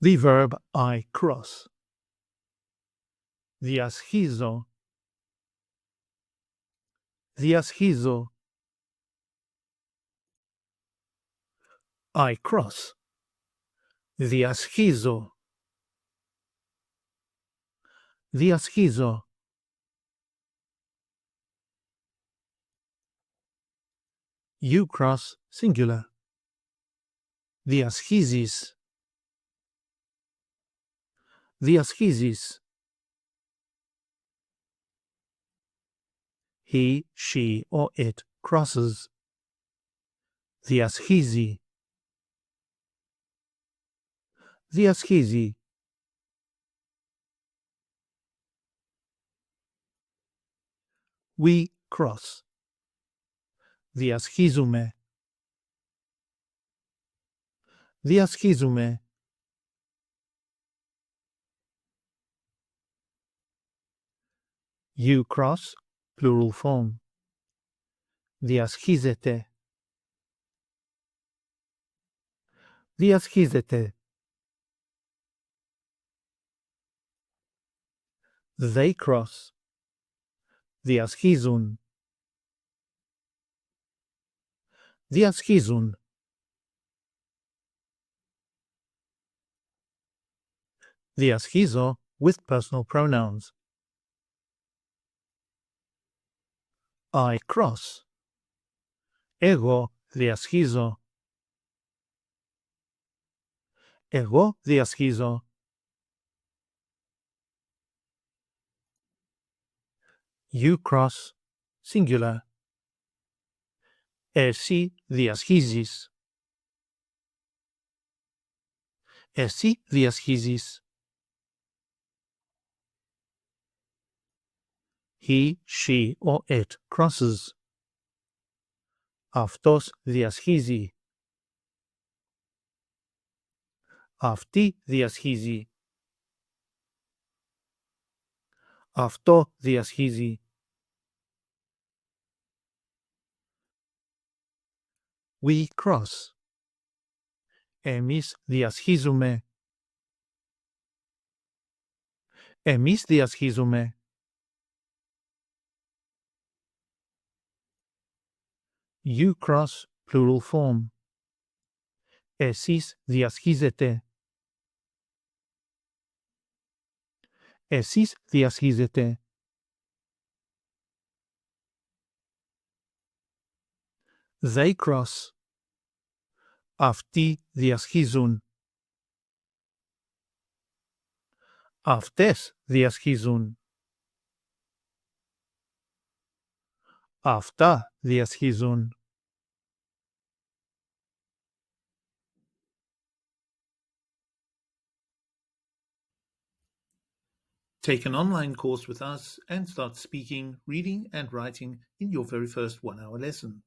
The verb I cross. Διασχίζω. Διασχίζω. I cross. Διασχίζω. Διασχίζω. You cross, singular. Διασχίζεις. Διασχίζεις. He, she, or it crosses. Διασχίζει. Διασχίζει. We cross. Διασχίζουμε. Διασχίζουμε. You cross, plural form. Διασχίζεται. Διασχίζεται. They cross. Διασχίζουν. Διασχίζουν. Διασχίζω with personal pronouns. I cross. Εγώ διασχίζω. Εγώ διασχίζω. You cross, singular. Εσύ διασχίζεις. Εσύ διασχίζεις. He, she, or it crosses. Αυτός διασχίζει. Αυτή διασχίζει. Αυτό διασχίζει. We cross. Εμείς διασχίζουμε. Εμείς διασχίζουμε. You cross, plural form. Εσείς διασχίζετε. Εσείς διασχίζετε. They cross. Αυτοί διασχίζουν. Αυτές διασχίζουν. Αυτά διασχίζουν. Take an online course with us and start speaking, reading and writing in your very first 1-hour lesson.